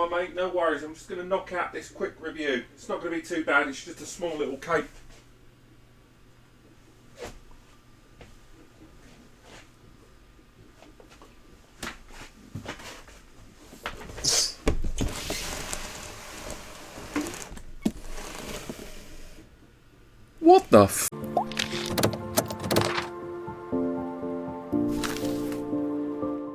on, mate, no worries. I'm just going to knock out this quick review. It's not going to be too bad, it's just a small little cake. What the f...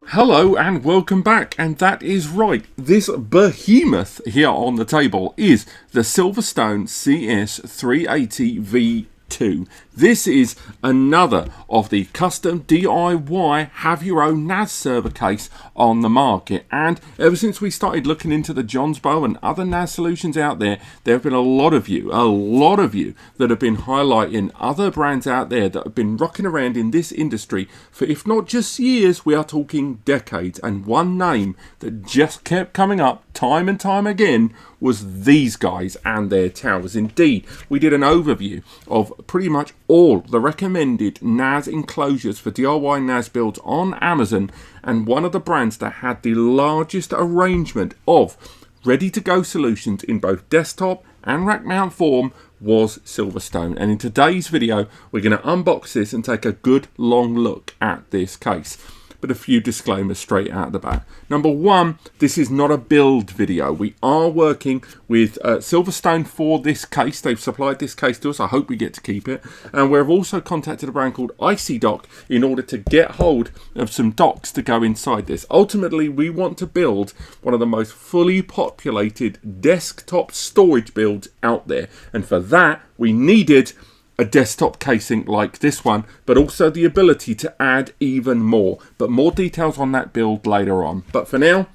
Hello and welcome back, and that is right, this behemoth here on the table is the Silverstone CS380 V2. This is another of the custom DIY have your own NAS server case on the market, and ever since we started looking into the Jonsbo and other NAS solutions out there, there have been a lot of you that have been highlighting other brands out there that have been rocking around in this industry for, if not just years, we are talking decades. And one name that just kept coming up time and time again was these guys and their towers. Indeed, we did an overview of pretty much all the recommended NAS enclosures for DIY NAS builds on Amazon, and one of the brands that had the largest arrangement of ready-to-go solutions in both desktop and rack mount form was Silverstone. And in today's video, we're going to unbox this and take a good long look at this case. But a few disclaimers straight out the bat. Number one, this is not a build video. We are working with Silverstone for this case. They've supplied this case to us. I hope we get to keep it. And we've also contacted a brand called Icy Dock in order to get hold of some docks to go inside this. Ultimately, we want to build one of the most fully populated desktop storage builds out there. And for that, we needed a desktop casing like this one, but also the ability to add even more. But more details on that build later on. But for now,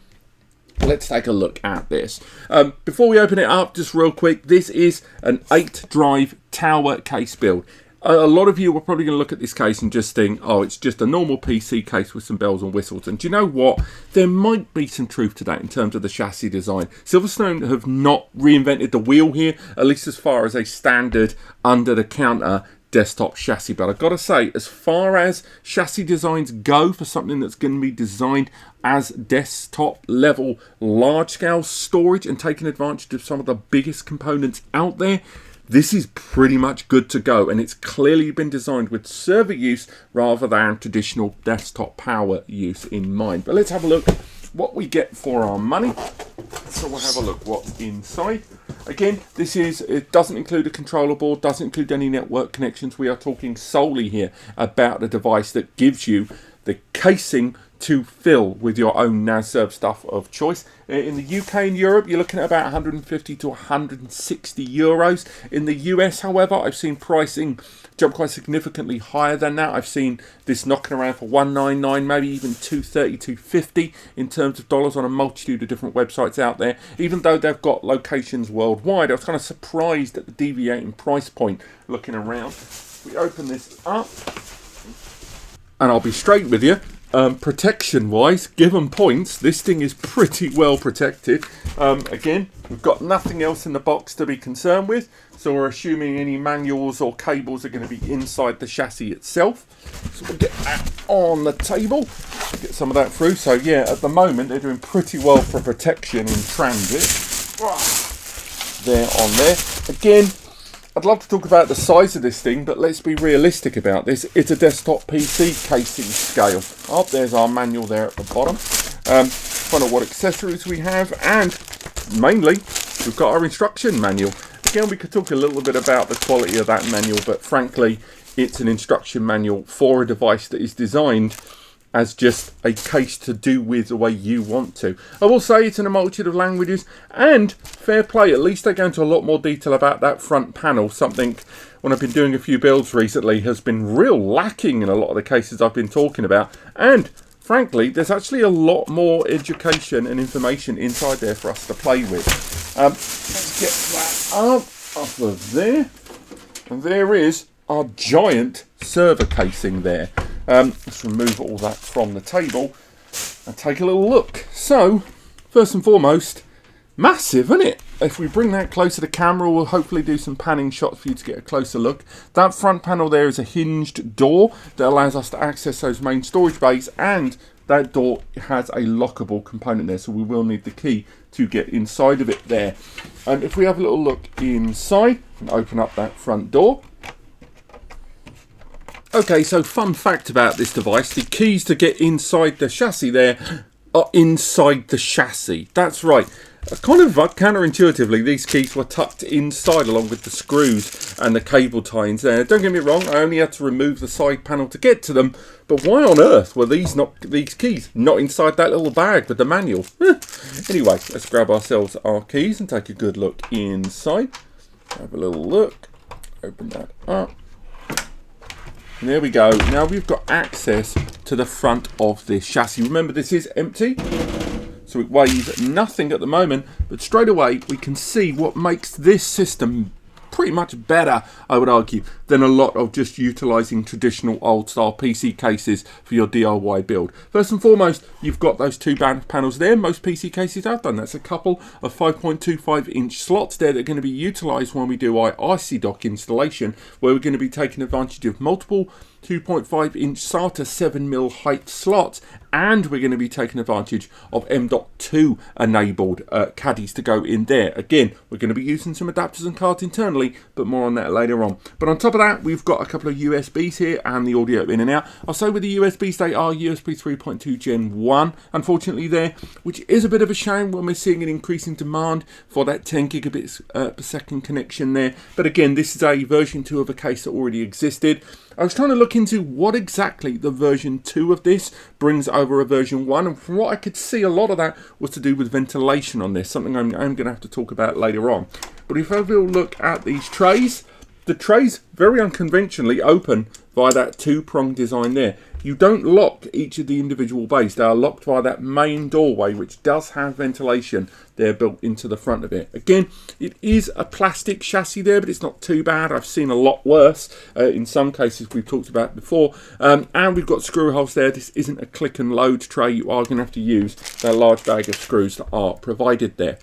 let's take a look at this. Before we open it up, just real quick, this is an 8-drive tower case build. A lot of you are probably going to look at this case and just think, oh, it's just a normal PC case with some bells and whistles. And do you know what? There might be some truth to that in terms of the chassis design. Silverstone have not reinvented the wheel here, at least as far as a standard under-the-counter desktop chassis. But I've got to say, as far as chassis designs go for something that's going to be designed as desktop level large-scale storage and taking advantage of some of the biggest components out there, this is pretty much good to go, and it's clearly been designed with server use rather than traditional desktop power use in mind. But let's have a look what we get for our money. So we'll have a look what's inside. Again, it doesn't include a controller board, doesn't include any network connections. We are talking solely here about a device that gives you the casing to fill with your own NAS server stuff of choice. In the UK and Europe, you're looking at about 150 to 160 euros. In the US, however, I've seen pricing jump quite significantly higher than that. I've seen this knocking around for 199, maybe even 230, 250 in terms of dollars on a multitude of different websites out there. Even though they've got locations worldwide, I was kind of surprised at the deviating price point looking around. We open this up, and I'll be straight with you. Protection wise, given points, this thing is pretty well protected. Again, we've got nothing else in the box to be concerned with, so we're assuming any manuals or cables are going to be inside the chassis itself. So we'll get that on the table, get some of that through. So yeah, at the moment they're doing pretty well for protection in transit. There on there. Again, I'd love to talk about the size of this thing, but let's be realistic about this. It's a desktop PC casing scale. Oh, there's our manual there at the bottom. Find out what accessories we have, and mainly, we've got our instruction manual. Again, we could talk a little bit about the quality of that manual, but frankly, it's an instruction manual for a device that is designed as just a case to do with the way you want to. I will say it's in a multitude of languages, and fair play, at least they go into a lot more detail about that front panel. Something, when I've been doing a few builds recently, has been real lacking in a lot of the cases I've been talking about. And frankly, there's actually a lot more education and information inside there for us to play with. Let's get that up of there. And there is our giant server casing there. Let's remove all that from the table and take a little look. So, first and foremost, massive, isn't it? If we bring that closer to camera, we'll hopefully do some panning shots for you to get a closer look. That front panel there is a hinged door that allows us to access those main storage bays, and that door has a lockable component there, so we will need the key to get inside of it there. And if we have a little look inside and open up that front door. Okay, so fun fact about this device, the keys to get inside the chassis there are inside the chassis. That's right. Kind of counterintuitively, these keys were tucked inside along with the screws and the cable tie-ins there. Don't get me wrong, I only had to remove the side panel to get to them, but why on earth were these keys not inside that little bag with the manual? Anyway, let's grab ourselves our keys and take a good look inside. Have a little look. Open that up. And there we go. Now we've got access to the front of this chassis. Remember, this is empty, so it weighs nothing at the moment, but straight away we can see what makes this system pretty much better, I would argue, than a lot of just utilising traditional old style PC cases for your DIY build. First and foremost, you've got those two panels there. Most PC cases have done. That's a couple of 5.25 inch slots there that are going to be utilised when we do our IC dock installation, where we're going to be taking advantage of multiple 2.5 inch SATA 7mm height slots, and we're going to be taking advantage of M.2 enabled caddies to go in there. Again, we're going to be using some adapters and cards internally, but more on that later on. But on top of that, we've got a couple of USBs here and the audio in and out. I'll say with the USBs, they are USB 3.2 Gen 1, unfortunately there, which is a bit of a shame when we're seeing an increasing demand for that 10 gigabits per second connection there. But again, this is a version 2 of a case that already existed. I was trying to look into what exactly the version 2 of this brings over a version 1, and from what I could see, a lot of that was to do with ventilation on this, something I'm going to have to talk about later on. But if I will look at these trays, the trays very unconventionally open via that two-prong design there. You don't lock each of the individual bays. They are locked via that main doorway, which does have ventilation there built into the front of it. Again, it is a plastic chassis there, but it's not too bad. I've seen a lot worse in some cases we've talked about before. And we've got screw holes there. This isn't a click and load tray. You are going to have to use that large bag of screws that are provided there.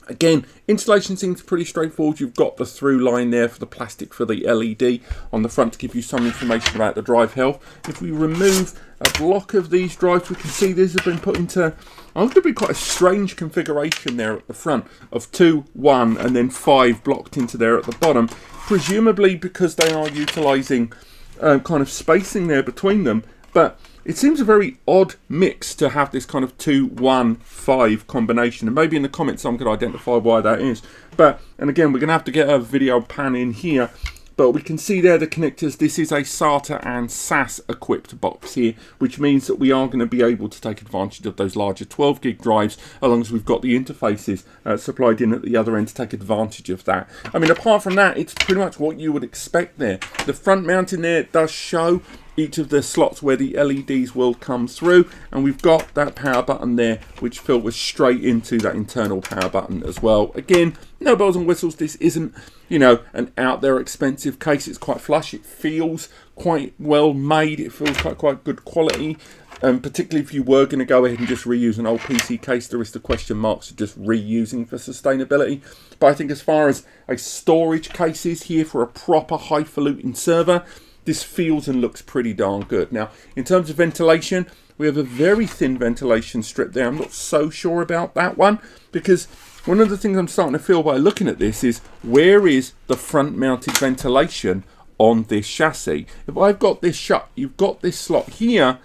Again, installation seems pretty straightforward. You've got the through line there for the plastic for the LED on the front to give you some information about the drive health. If we remove a block of these drives, we can see these have been put into, going to be quite a strange configuration there at the front of 2, 1 and then 5 blocked into there at the bottom, presumably because they are utilising kind of spacing there between them. But it seems a very odd mix to have this kind of 2, 1, 5 combination, and maybe in the comments someone could identify why that is. But, and again, we're going to have to get a video pan in here, but we can see there the connectors. This is a SATA and SAS equipped box here, which means that we are going to be able to take advantage of those larger 12 gig drives, as long as we've got the interfaces supplied in at the other end to take advantage of that. I mean, apart from that, it's pretty much what you would expect there. The front mounting there does show each of the slots where the LEDs will come through, and we've got that power button there which filters straight into that internal power button as well. Again, no bells and whistles. This isn't, you know, an out there expensive case. It's quite flush. It feels quite well made. It feels quite good quality. Particularly if you were going to go ahead and just reuse an old PC case, there is the question marks of just reusing for sustainability. But I think as far as a storage case is here for a proper highfalutin server, this feels and looks pretty darn good. Now, in terms of ventilation, we have a very thin ventilation strip there. I'm not so sure about that one, because one of the things I'm starting to feel by looking at this is, where is the front mounted ventilation on this chassis? If I've got this shut, you've got this slot here,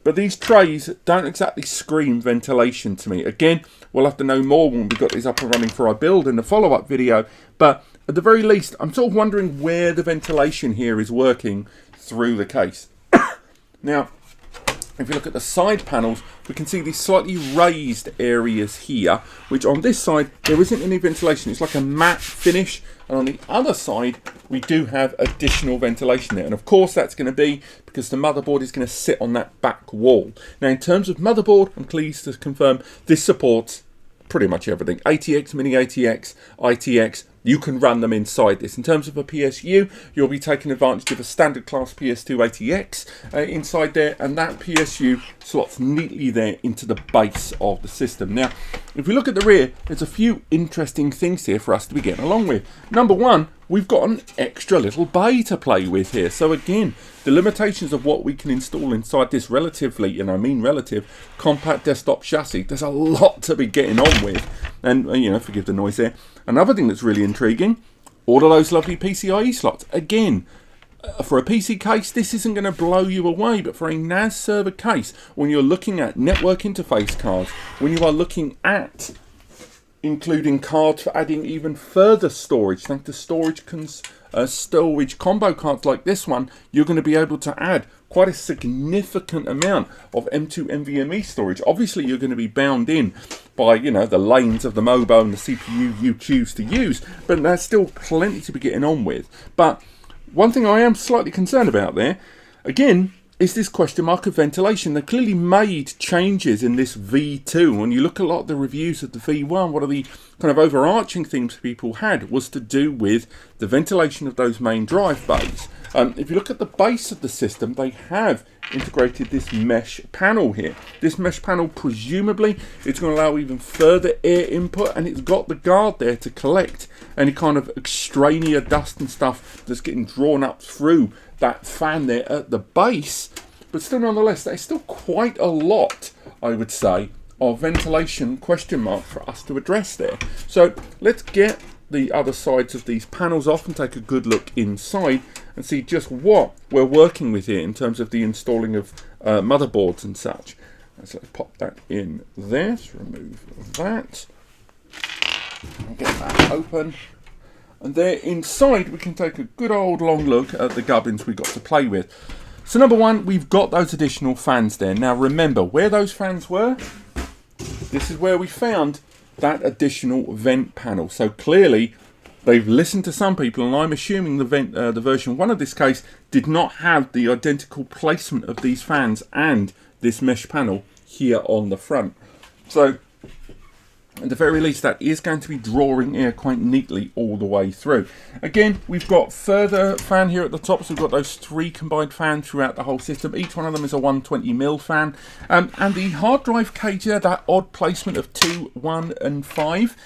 but these trays don't exactly scream ventilation to me. Again, we'll have to know more when we've got these up and running for our build in the follow-up video, but at the very least, I'm sort of wondering where the ventilation here is working through the case. Now, if you look at the side panels, we can see these slightly raised areas here, which on this side, there isn't any ventilation. It's like a matte finish. And on the other side, we do have additional ventilation there. And of course, that's going to be because the motherboard is going to sit on that back wall. Now, in terms of motherboard, I'm pleased to confirm this supports pretty much everything. ATX, Mini ATX, ITX, you can run them inside this. In terms of a PSU, you'll be taking advantage of a standard class PS280X inside there, and that PSU slots neatly there into the base of the system. Now, if we look at the rear, there's a few interesting things here for us to be getting along with. Number one, we've got an extra little bay to play with here. So again, the limitations of what we can install inside this relatively, and I mean relative, compact desktop chassis, there's a lot to be getting on with. And, you know, forgive the noise there. Another thing that's really intriguing, all of those lovely PCIe slots. Again, for a PC case, this isn't going to blow you away, but for a NAS server case, when you're looking at network interface cards, when you are looking at including cards for adding even further storage, thanks to storage combo cards like this one, you're going to be able to add quite a significant amount of M.2 NVMe storage. Obviously, you're going to be bound in by, you know, the lanes of the MoBo and the CPU you choose to use, but there's still plenty to be getting on with. But one thing I am slightly concerned about there, again, is this question mark of ventilation. They clearly made changes in this V2. When you look at a lot of the reviews of the V1, one of the kind of overarching themes people had was to do with the ventilation of those main drive bays. If you look at the base of the system, they have integrated this mesh panel here. This mesh panel, presumably, it's going to allow even further air input, and it's got the guard there to collect any kind of extraneous dust and stuff that's getting drawn up through that fan there at the base. But still, nonetheless, there's still quite a lot, I would say, of ventilation question mark for us to address there. So let's get the other sides of these panels off and take a good look inside and see just what we're working with here in terms of the installing of motherboards and such. So let's pop that in there. Let's remove that. I'll get that open. And there inside we can take a good old long look at the gubbins we got to play with. So number one, we've got those additional fans there. Now remember, where those fans were, this is where we found that additional vent panel. So clearly they've listened to some people, and I'm assuming the version 1 of this case did not have the identical placement of these fans and this mesh panel here on the front. So at the very least, that is going to be drawing air quite neatly all the way through. Again, we've got further fan here at the top, so we've got those 3 combined fans throughout the whole system. Each one of them is a 120mm fan. And the hard drive cage there, that odd placement of 2, 1 and 5,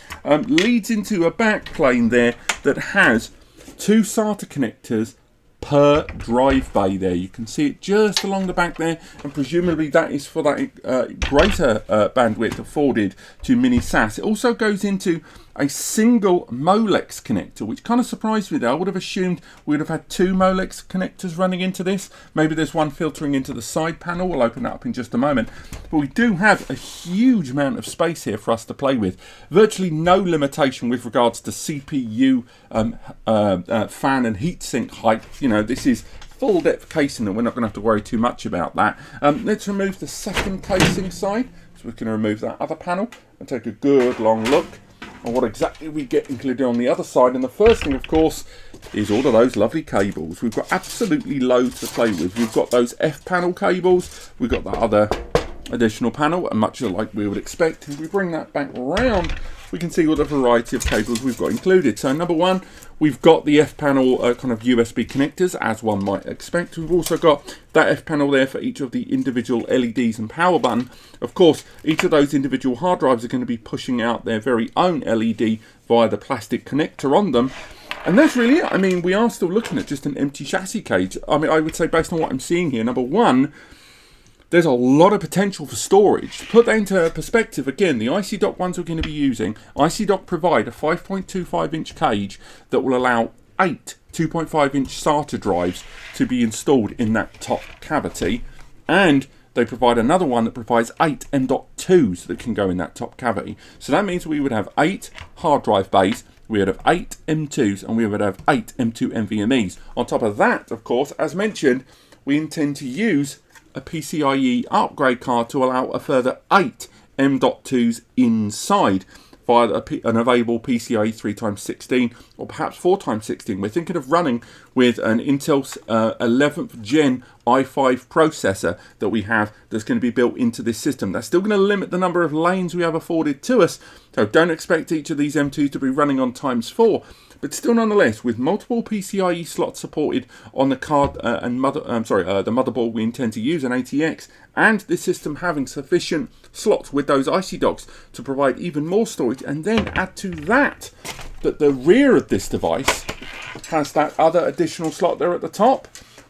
leads into a backplane there that has 2 SATA connectors per drive bay there. You can see it just along the back there, and presumably that is for that greater bandwidth afforded to mini SAS. It also goes into a single Molex connector, which kind of surprised me there. I would have assumed we would have had 2 Molex connectors running into this. Maybe there's one filtering into the side panel. We'll open that up in just a moment. But we do have a huge amount of space here for us to play with. Virtually no limitation with regards to CPU fan and heatsink height. You know, this is full depth casing, and we're not going to have to worry too much about that. Let's remove the second casing side. So we can remove that other panel and take a good long look on what exactly we get included on the other side. And the first thing, of course, is all of those lovely cables. We've got absolutely loads to play with. We've got those F panel cables, we've got the other additional panel, and much like we would expect. If we bring that back around, we can see what a variety of cables we've got included. So number one, we've got the F panel kind of USB connectors, as one might expect. We've also got that F panel there for each of the individual LEDs and power button. Of course, each of those individual hard drives are going to be pushing out their very own LED via the plastic connector on them. And that's really it. I mean, we are still looking at just an empty chassis cage. I mean, I would say based on what I'm seeing here, number one, there's a lot of potential for storage. To put that into perspective, again, the IC Dock ones we're going to be using, IC Dock provide a 5.25 inch cage that will allow 8 2.5 inch SATA drives to be installed in that top cavity. And they provide another one that provides 8 M.2s that can go in that top cavity. So that means we would have 8 hard drive bays, we would have 8 M.2s, and we would have 8 M.2 NVMe's. On top of that, of course, as mentioned, we intend to use a PCIe upgrade card to allow a further 8 M.2s inside via an available PCIe 3x16 or perhaps 4x16. We're thinking of running with an Intel 11th Gen i5 processor that we have that's going to be built into this system. That's still going to limit the number of lanes we have afforded to us, so don't expect each of these M2s to be running on ×4, but still nonetheless, with multiple PCIe slots supported on the card the motherboard we intend to use, an ATX, and this system having sufficient slots with those IC docks to provide even more storage, and then add to that the rear of this device has that other additional slot there at the top,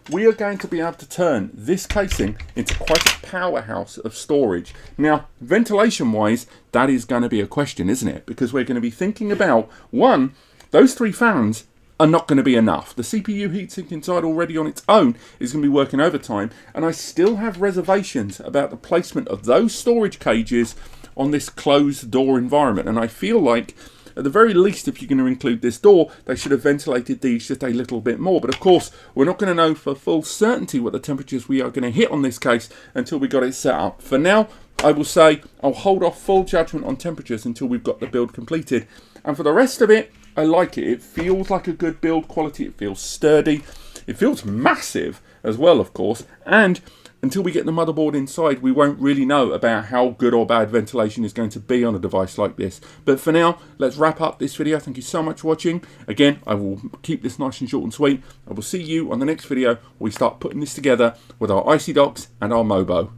we are going to be able to turn this casing into quite a powerhouse of storage. Now, ventilation wise, that is going to be a question, isn't it? Because we're going to be thinking about, one, those 3 fans are not going to be enough. The CPU heatsink inside already on its own is going to be working overtime, and I still have reservations about the placement of those storage cages on this closed door environment, and I feel like at the very least, if you're going to include this door, they should have ventilated these just a little bit more. But of course, we're not going to know for full certainty what the temperatures we are going to hit on this case until we got it set up. For now, I will say I'll hold off full judgment on temperatures until we've got the build completed. And for the rest of it, I like it. It feels like a good build quality. It feels sturdy. It feels massive as well, of course. And until we get the motherboard inside, we won't really know about how good or bad ventilation is going to be on a device like this. But for now, let's wrap up this video. Thank you so much for watching. Again, I will keep this nice and short and sweet. I will see you on the next video where we start putting this together with our IC docks and our MoBo.